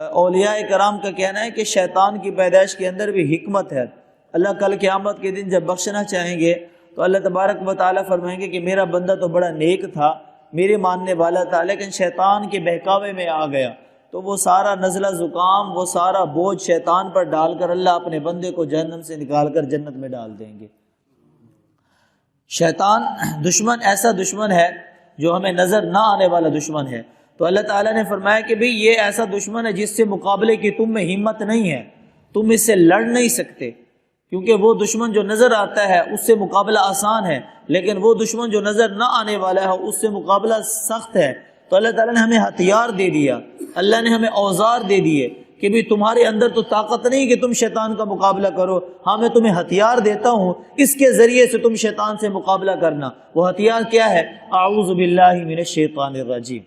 اولیاء کرام کا کہنا ہے کہ شیطان کی پیدائش کے اندر بھی حکمت ہے۔ اللہ کل قیامت کے دن جب بخشنا چاہیں گے تو اللہ تبارک و تعالیٰ فرمائیں گے کہ میرا بندہ تو بڑا نیک تھا، میرے ماننے والا تھا، لیکن شیطان کے بہکاوے میں آ گیا، تو وہ سارا نزلہ زکام، وہ سارا بوجھ شیطان پر ڈال کر اللہ اپنے بندے کو جہنم سے نکال کر جنت میں ڈال دیں گے۔ شیطان دشمن ایسا دشمن ہے جو ہمیں نظر نہ آنے والا دشمن ہے، تو اللہ تعالیٰ نے فرمایا کہ بھئی یہ ایسا دشمن ہے جس سے مقابلے کی تم میں ہمت نہیں ہے، تم اس سے لڑ نہیں سکتے، کیونکہ وہ دشمن جو نظر آتا ہے اس سے مقابلہ آسان ہے، لیکن وہ دشمن جو نظر نہ آنے والا ہے اس سے مقابلہ سخت ہے۔ تو اللہ تعالیٰ نے ہمیں ہتھیار دے دیا، اللہ نے ہمیں اوزار دے دیے کہ بھی تمہارے اندر تو طاقت نہیں کہ تم شیطان کا مقابلہ کرو، ہاں میں تمہیں ہتھیار دیتا ہوں، اس کے ذریعے سے تم شیطان سے مقابلہ کرنا۔ وہ ہتھیار کیا ہے؟ اعوذ باللہ من الشیطان الرجیم،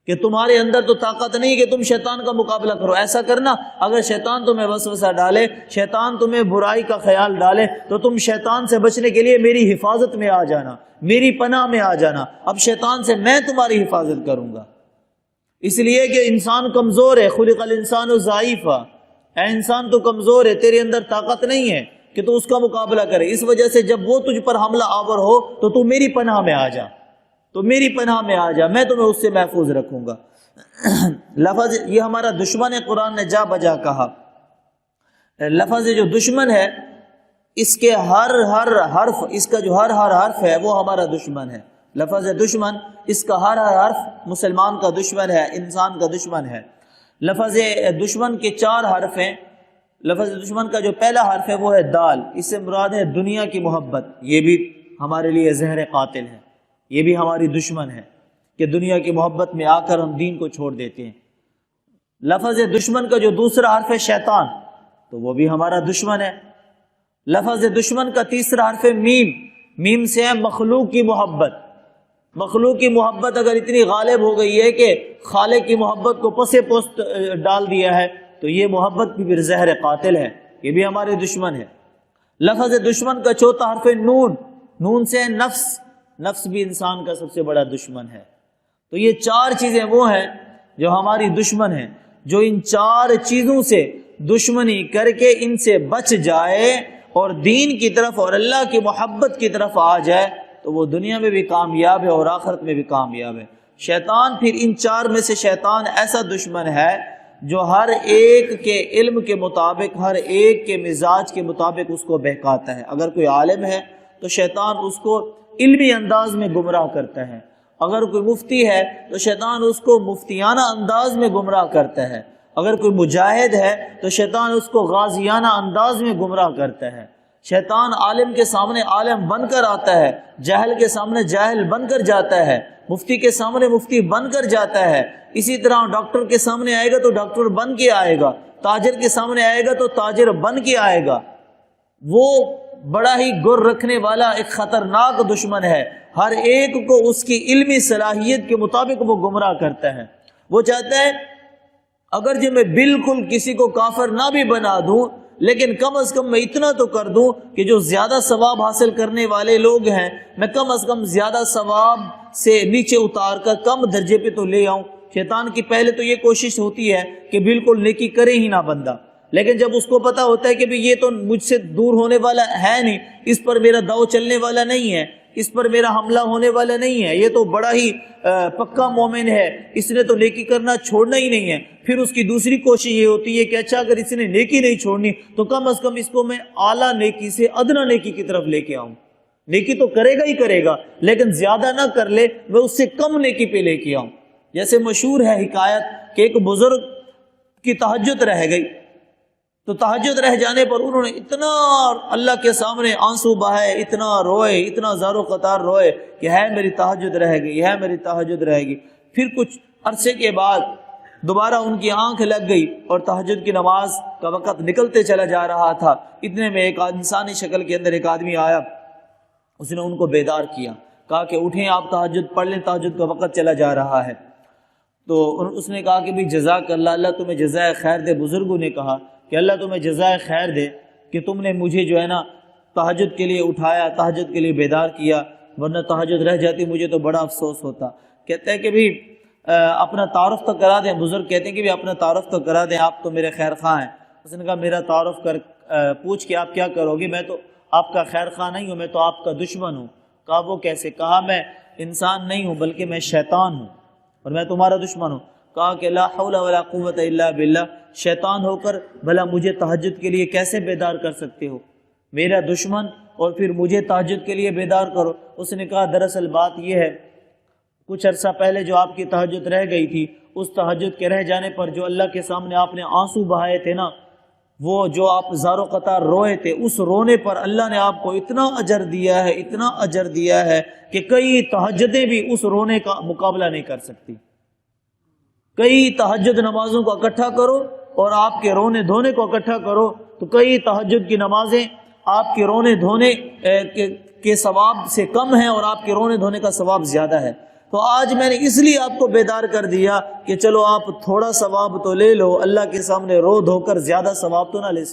کہ تمہارے اندر تو طاقت نہیں کہ تم شیطان کا مقابلہ کرو۔ ایسا کرنا، اگر شیطان تمہیں وسوسہ ڈالے، شیطان تمہیں برائی کا خیال ڈالے، تو تم شیطان سے بچنے کے لیے میری حفاظت میں آ جانا، میری پناہ میں آ جانا، اب شیطان سے میں تمہاری حفاظت کروں گا۔ اس لیے کہ انسان کمزور ہے، خلق الانسان ضعیفا، اے انسان تو کمزور ہے، تیرے اندر طاقت نہیں ہے کہ تو اس کا مقابلہ کرے، اس وجہ سے جب وہ تجھ پر حملہ آور ہو تو تو میری پناہ میں آ جا، تو میری پناہ میں آ جا، میں تمہیں اس سے محفوظ رکھوں گا۔ لفظ یہ ہمارا دشمن ہے، قرآن نے جا بجا کہا۔ لفظ جو دشمن ہے اس کے ہر حرف، اس کا جو ہر حرف ہے وہ ہمارا دشمن ہے۔ لفظ دشمن، اس کا ہر حرف مسلمان کا دشمن ہے، انسان کا دشمن ہے۔ لفظ دشمن کے 4 حرف ہیں۔ لفظ دشمن کا جو پہلا حرف ہے وہ ہے دال، اس سے مراد ہے دنیا کی محبت، یہ بھی ہمارے لیے زہر قاتل ہے، یہ بھی ہماری دشمن ہے کہ دنیا کی محبت میں آ کر ہم دین کو چھوڑ دیتے ہیں۔ لفظ دشمن کا جو دوسرا حرف ہے شیطان، تو وہ بھی ہمارا دشمن ہے۔ لفظ دشمن کا تیسرا حرف ہے میم، میم سے ہے مخلوق کی محبت۔ مخلوق کی محبت اگر اتنی غالب ہو گئی ہے کہ خالق کی محبت کو پس پشت ڈال دیا ہے تو یہ محبت بھی پھر زہر قاتل ہے، یہ بھی ہمارے دشمن ہے۔ لفظ دشمن کا چوتھا حرف ہے نون، نون سے ہے نفس، نفس بھی انسان کا سب سے بڑا دشمن ہے۔ تو یہ 4 چیزیں وہ ہیں جو ہماری دشمن ہیں، جو ان 4 چیزوں سے دشمنی کر کے ان سے بچ جائے اور دین کی طرف اور اللہ کی محبت کی طرف آ جائے تو وہ دنیا میں بھی کامیاب ہے اور آخرت میں بھی کامیاب ہے۔ شیطان پھر ان 4 میں سے شیطان ایسا دشمن ہے جو ہر ایک کے علم کے مطابق، ہر ایک کے مزاج کے مطابق اس کو بہکاتا ہے۔ اگر کوئی عالم ہے تو شیطان اس کو علمی انداز میں گمراہ کرتا ہے، اگر کوئی مفتی ہے تو شیطان اس کو مفتیانہ انداز میں گمراہ کرتا ہے، اگر کوئی مجاہد ہے تو شیطان اس کو غازیانہ انداز میں گمراہ کرتا ہے۔ شیطان عالم کے سامنے عالم بن کر آتا ہے، جاہل کے سامنے جاہل بن کر جاتا ہے، مفتی کے سامنے مفتی بن کر جاتا ہے، اسی طرح ڈاکٹر کے سامنے آئے گا تو ڈاکٹر بن کے آئے گا، تاجر کے سامنے آئے گا تو تاجر بن کے آئے گا۔ وہ بڑا ہی گر رکھنے والا ایک خطرناک دشمن ہے، ہر ایک کو اس کی علمی صلاحیت کے مطابق وہ گمراہ کرتا ہے۔ وہ چاہتا ہے اگرچہ میں بالکل کسی کو کافر نہ بھی بنا دوں لیکن کم از کم میں اتنا تو کر دوں کہ جو زیادہ ثواب حاصل کرنے والے لوگ ہیں میں کم از کم زیادہ ثواب سے نیچے اتار کر کم درجے پہ تو لے آؤں۔ شیطان کی پہلے تو یہ کوشش ہوتی ہے کہ بالکل نیکی کرے ہی نہ بندہ، لیکن جب اس کو پتا ہوتا ہے کہ یہ تو مجھ سے دور ہونے والا ہے نہیں، اس پر میرا داؤ چلنے والا نہیں ہے، اس پر میرا حملہ ہونے والا نہیں ہے، یہ تو بڑا ہی پکا مومن ہے، اس نے تو نیکی کرنا چھوڑنا ہی نہیں ہے، پھر اس کی دوسری کوشش یہ ہوتی ہے کہ اچھا اگر اس نے نیکی نہیں چھوڑنی تو کم از کم اس کو میں اعلیٰ نیکی سے ادنا نیکی کی طرف لے کے آؤں۔ نیکی تو کرے گا ہی کرے گا لیکن زیادہ نہ کر لے، میں اس سے کم نیکی پہ لے کے آؤں۔ جیسے مشہور ہے حکایت کہ ایک بزرگ کی تہجد رہ گئی، تو تہجد رہ جانے پر انہوں نے اتنا اللہ کے سامنے آنسو بہائے، اتنا روئے، اتنا زارو قطار روئے کہ ہے میری تہجد رہ گئی، ہے میری تہجد رہ گئی۔ پھر کچھ عرصے کے بعد دوبارہ ان کی آنکھ لگ گئی اور تہجد کی نماز کا وقت نکلتے چلا جا رہا تھا، اتنے میں ایک انسانی شکل کے اندر ایک آدمی آیا، اس نے ان کو بیدار کیا، کہا کہ اٹھیں آپ تہجد پڑھ لیں، تہجد کا وقت چلا جا رہا ہے۔ تو اس نے کہا کہ بھی جزاک اللہ، اللہ تمہیں جزائے خیر دے۔ بزرگوں نے کہا کہ اللہ تمہیں جزائے خیر دے کہ تم نے مجھے جو ہے نا تہجد کے لیے اٹھایا، تہجد کے لیے بیدار کیا، ورنہ تہجد رہ جاتی مجھے تو بڑا افسوس ہوتا۔ کہتے ہیں کہ بھی اپنا تعارف تو کرا دیں. بزرگ کہتے ہیں کہ بھی اپنا تعارف تو کرا دیں, آپ تو میرے خیر خواہ ہیں. اس نے کہا میرا تعارف پوچھ کے آپ کیا کرو گے, میں تو آپ کا خیر خواہ نہیں ہوں, میں تو آپ کا دشمن ہوں. کہا وہ کیسے؟ کہا میں انسان نہیں ہوں بلکہ میں شیطان ہوں اور میں تمہارا دشمن ہوں. کہا کہ لا حول ولا قوت الا باللہ, شیطان ہو کر بھلا مجھے تہجد کے لیے کیسے بیدار کر سکتے ہو؟ میرا دشمن اور پھر مجھے تہجد کے لیے بیدار کرو. اس نے کہا دراصل بات یہ ہے, کچھ عرصہ پہلے جو آپ کی تہجد رہ گئی تھی, اس تہجد کے رہ جانے پر جو اللہ کے سامنے آپ نے آنسو بہائے تھے نا, وہ جو آپ زار و قطار روئے تھے, اس رونے پر اللہ نے آپ کو اتنا اجر دیا ہے, اتنا اجر دیا ہے کہ کئی تہجدیں بھی اس رونے کا مقابلہ نہیں کر سکتی. کئی تہجد نمازوں کو اکٹھا کرو اور آپ کے رونے دھونے کو اکٹھا کرو تو کئی تہجد کی نمازیں آپ کے رونے دھونے کے ثواب سے کم ہیں اور آپ کے رونے دھونے کا ثواب زیادہ ہے. تو آج میں نے اس لیے آپ کو بیدار کر دیا کہ چلو آپ تھوڑا ثواب تو لے لو, اللہ کے سامنے رو دھو کر زیادہ ثواب تو نہ لے سکتے.